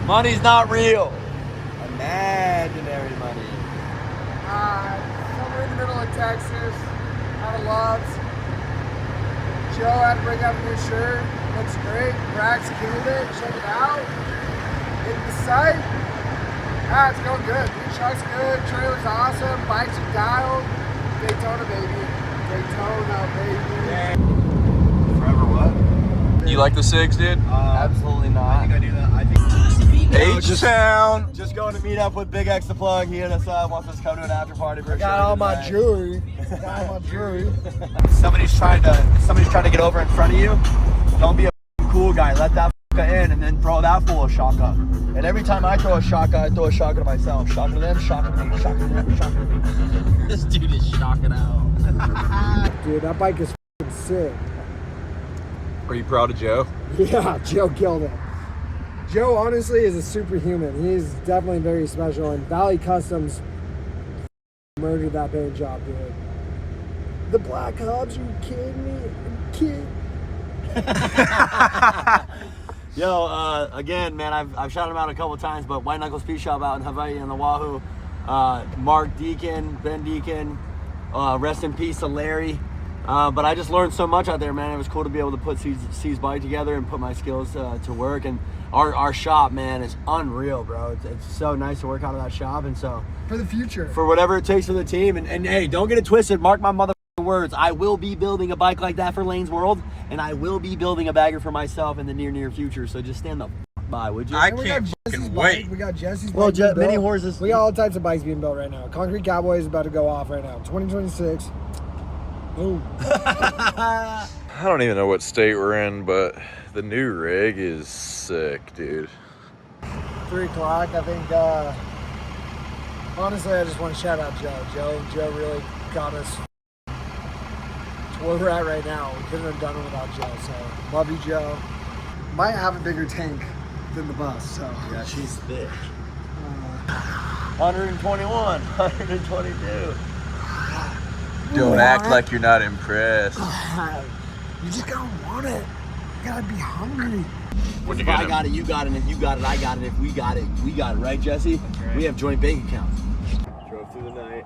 Money's not real. Imaginary money. Somewhere in the middle of Texas, out of Loves. Joe had to bring out a new shirt. Looks great. Brax killed it. Check it out. Hit the site. It's going good. New truck's good. Trailer's awesome. Bikes are dialed. Daytona, baby. Daytona, baby. Forever what? You like the SIGs, dude? Absolutely not. I think I do that. I think H-Town. Just going to meet up with Big X the Plug. He hit us up, wants us to come to an after party. Got all my jewelry. Got all my jewelry. Somebody's trying to get over in front of you. Don't be a cool guy. Let that in and then throw that fool a shotgun. And every time I throw a shotgun, I throw a shotgun to myself. Shotgun to them, shotgun to me, shotgun to them, shotgun to me. This dude is shocking out. Dude, that bike is f***ing sick. Are you proud of Joe? Yeah, Joe killed it. Joe honestly is a superhuman. He's definitely very special, and Valley Customs murdered that paint job, dude. The Black Hubs, you kidding me? Kid. Yo, again, man, I've shouted him out a couple times, but White Knuckle Speed Shop out in Hawaii and the Wahoo. Mark Deacon, Ben Deacon, rest in peace to Larry. But I just learned so much out there, man. It was cool to be able to put C's bike together and put my skills to work. And our shop, man, is unreal, bro. It's so nice to work out of that shop. And so For the future. for whatever it takes for the team. And hey, don't get it twisted. Mark my mother words. I will be building a bike like that for Lane's World, and I will be building a bagger for myself in the near future. So just stand the by, would you? I And we can't got Jesse's fucking bike. wait. We got Jesse's Well, bike being mini built. horses. We got all types of bikes being built right now. Concrete Cowboy is about to go off right now. 2026. Boom. I don't even know what state we're in, but the new rig is sick, dude. 3 o'clock, I think. Honestly, I just want to shout out Joe. Joe really got us to where we're at right now. We couldn't have done it without Joe. So love you, Joe. Might have a bigger tank than the bus. So Yeah, she's thick. 121, 122. Don't act like you're not impressed. You just gotta want it. You gotta be hungry. What'd you If get I him? got it, you got it. If you got it, I got it. If we got it, we got it. Right, Jesse? right. We have joint bank accounts. Drove through the night.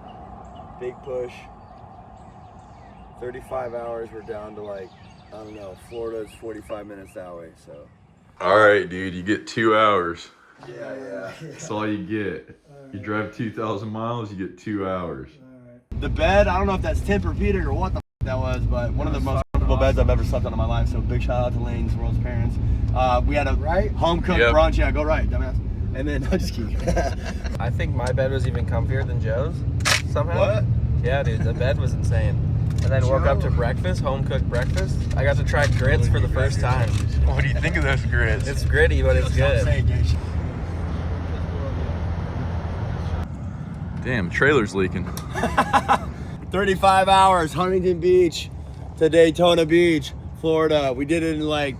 Big push. 35 hours. We're down to like, I don't know, Florida's 45 minutes that way, so. All right, dude, you get 2 hours. Yeah. That's all you get. You drive 2,000 miles, you get 2 hours. The bed, I don't know if that's Tempur-Pedic or what the that was, but one of the most comfortable beds I've ever slept on in my life. So big shout out to Lane's World's parents. We had a home cooked Yep. brunch. Yeah, go right, dumbass. And then I'm just kidding. I think my bed was even comfier than Joe's somehow. What? Yeah, dude, the bed was insane. And then woke up to breakfast, home cooked breakfast. I got to try grits for the first time. What do you think of those grits? It's gritty, but it's good. Damn, trailer's leaking. 35 hours, Huntington Beach to Daytona Beach, Florida. We did it in like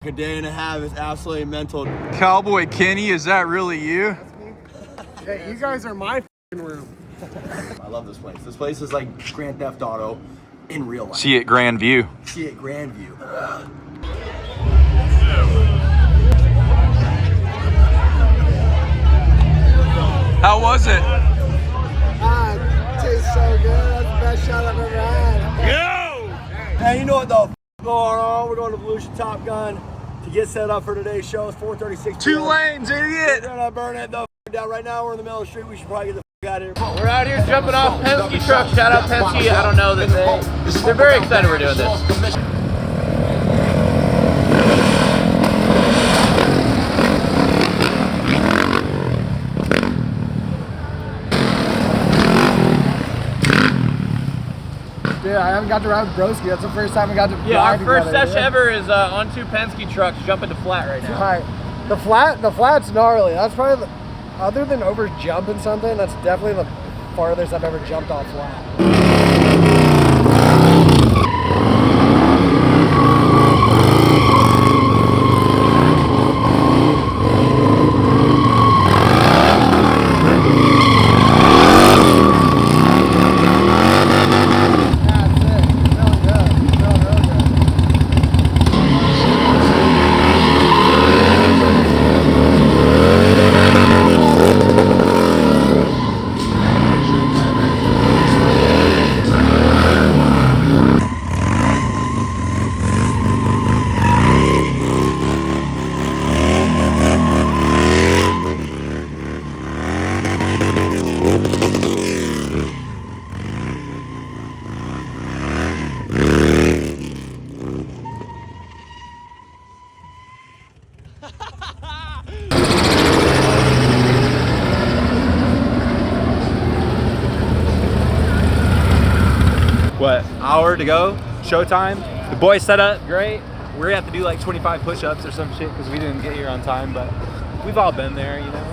a day and a half. It's absolutely mental. Cowboy Kenny, is that really you? Hey, you guys are my f***ing room. I love this place. This place is like Grand Theft Auto in real life. See it Grandview. See it Grandview. How was it? Tastes so good. That's the best shot I've ever had. Hey, you know what the f going on? We're going to Volusia Top Gun to get set up for today's show. It's 4:36. 2 lanes, idiot! We're gonna burn it the f down right now. We're in the middle of the street. We should probably get the f out of here. We're out here jumping off Penske trucks. Shout out Penske. I don't know that they're very excited we're doing this. Dude, I haven't got to ride with Broski. That's the first time we got to Yeah, ride our first together, sesh dude. ever is on 2 Penske trucks jumping to flat right now. Right. The flat's gnarly. That's probably the, other than over jumping something, that's definitely the farthest I've ever jumped off flat. hour to go, showtime. The boys set up great. We're gonna have to do like 25 push-ups or some shit because we didn't get here on time, but we've all been there, you know.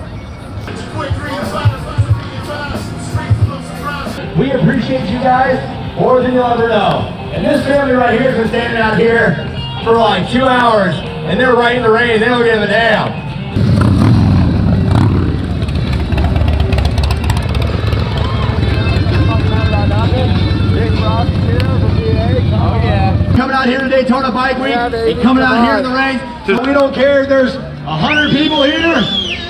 We appreciate you guys more than you'll ever know. And this family right here has been standing out here for like 2 hours, and they're right in the rain. They don't give a damn. Coming out here to Daytona Bike Week, and coming out here in the rain. So we don't care if there's 100 people here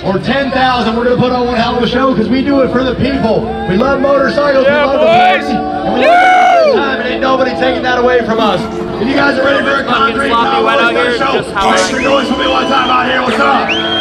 or 10,000. We're gonna put on one hell of a show because we do it for the people. We love motorcycles. Yeah, we love boys! the and we love a good time, and ain't nobody taking that away from us. If you guys are ready for a concrete sloppy wet out here, show, just how make sure you're doing something one time out here. What's up?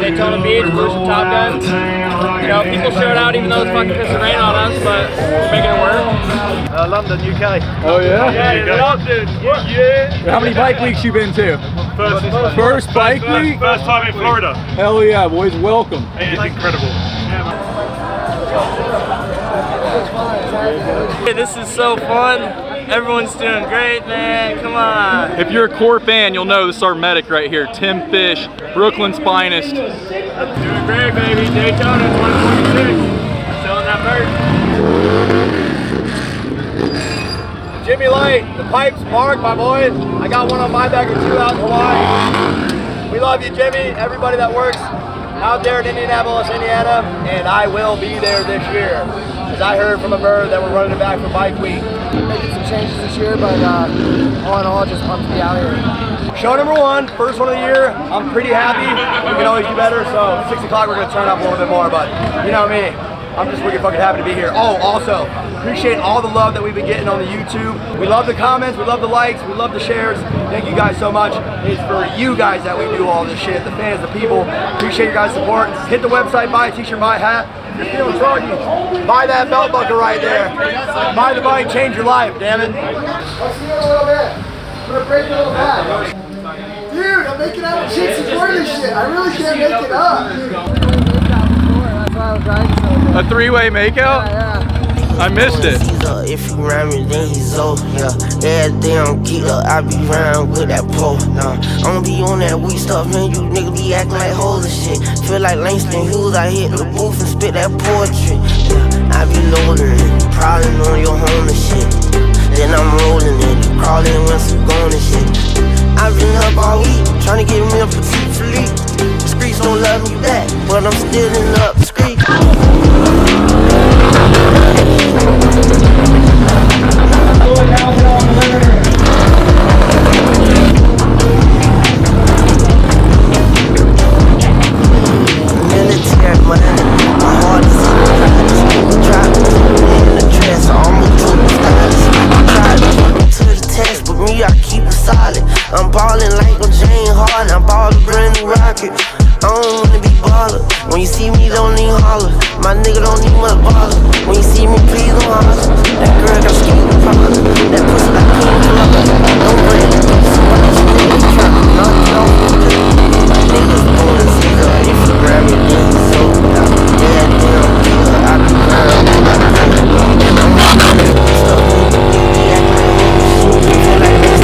Daytona Beach, blew some top guns. You know, people showed out even though it's fucking pissing rain on us, but we're making it work. London, UK. Oh yeah? Yeah, London. Yeah. How many bike weeks you been to? First bike week? First time in Florida. Hell yeah, boys, welcome. It is incredible. Hey, this is so fun. Everyone's doing great, man. Come on. If you're a core fan, you'll know this is our medic right here, Tim Fish, Brooklyn's finest. Doing great, baby. Daytona 2026. Selling that merch. Jimmy Light, the pipe's marked, my boy. I got one on my back and two out in Hawaii. We love you, Jimmy. Everybody that works out there in Indianapolis, Indiana, and I will be there this year. As I heard from a bird that we're running it back for Bike Week. Making some changes this year, but all in all, just pumped to be out here. Show number one, first one of the year. I'm pretty happy. We can always do better, so 6 o'clock we're gonna turn up a little bit more, but you know me. I'm just really fucking happy to be here. Oh, also, appreciate all the love that we've been getting on the YouTube. We love the comments, we love the likes, we love the shares. Thank you guys so much. It's for you guys that we do all this shit, the fans, the people. Appreciate your guys' support. Hit the website, buy a t-shirt, buy a hat. If you're feeling froggy, buy that belt buckle right there. Buy the bike, change your life, damn it. Let's see it a little bit. I'm gonna break a little back. Dude, I'm making out with chicks before this shit. I really can't make it up. That's why I was riding so A good. three-way makeout? Yeah. I missed it. If you rhyme me, then he's over, yeah. Every day I'm geeked up, I be round with that pole, nah. I don't be on that weak stuff, man. You niggas be acting like hoes and shit. Feel like Langston Hughes, I hit the booth and spit that poetry, yeah. I be loading it, prowling on your home and shit. Then I'm rolling it, crawling when some gone and shit. I've been up all week, trying to get me a petite Philippe. The streets don't love me back, but I'm still in up the street. Military money, my heart is in the driving in the dress, I almost took the stylist. I tried to put me to the test, but me, I keep it solid. I'm ballin' like a Jane Harden, I bought a brand new rocket. I don't wanna be baller. When you see me, don't need holler. My nigga don't need much baller. When you see me, please don't holler. That girl got skin problem. That pussy like pink color. Don't break it. Somebody just nigga try to knock it off. Niggas wanna see her. If you grab me, then it's so down. Yeah, damn, nigga, I be round. Stuff nigga, be acting like hoes. Feel like this.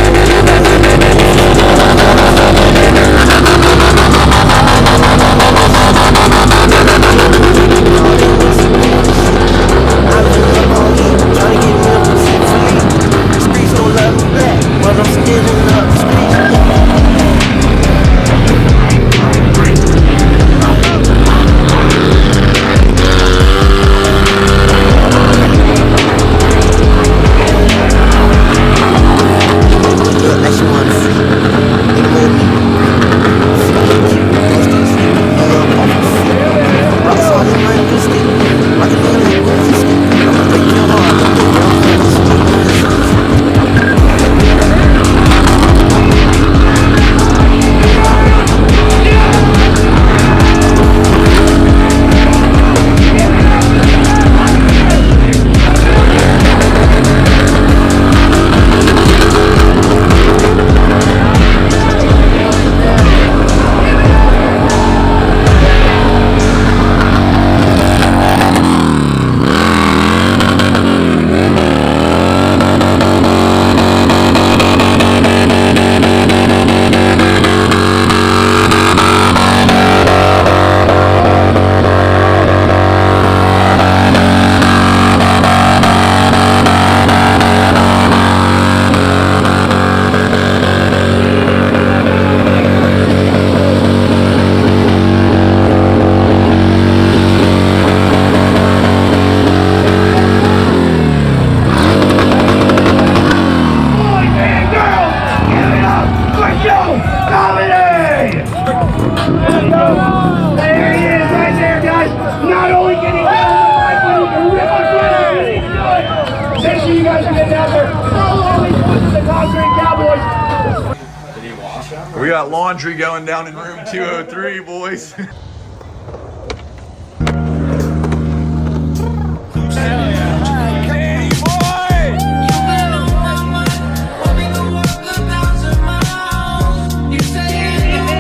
We got laundry going down in room 203, boys.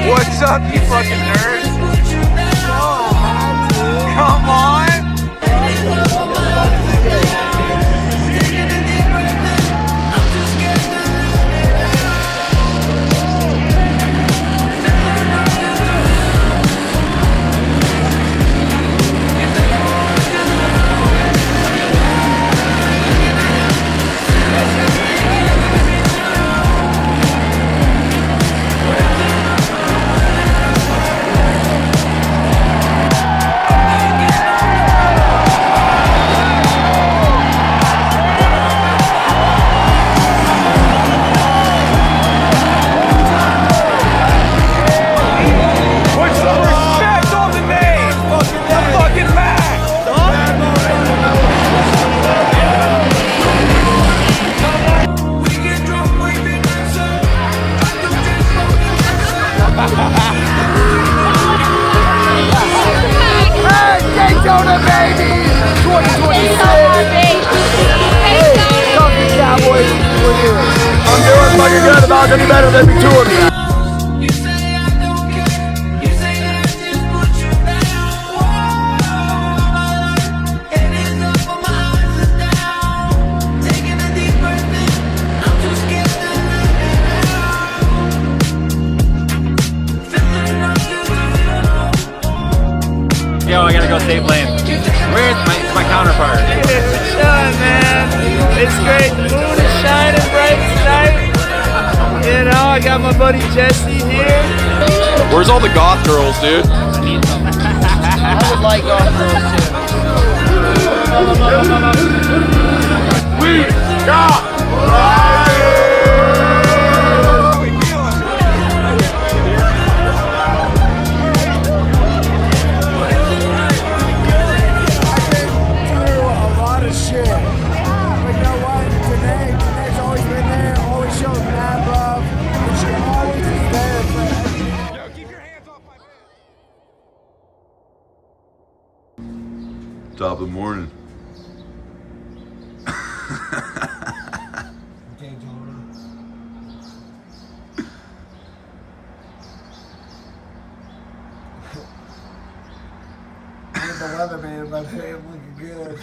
What's up, you fucking nerds? Come on! Hey, Daytona, baby! 2026! Hey, talking Cowboys, we're here. I'm doing fucking good. About to be better than me, two of you. go. I gotta go save land. Where's my counterpart? It's chilling, man. It's great. The moon is shining bright tonight. You know, I got my buddy Jesse here. Where's all the goth girls, dude? I would like golf girls too. We got top of the morning. Daytona. I'm the weatherman, but hey, I'm looking good.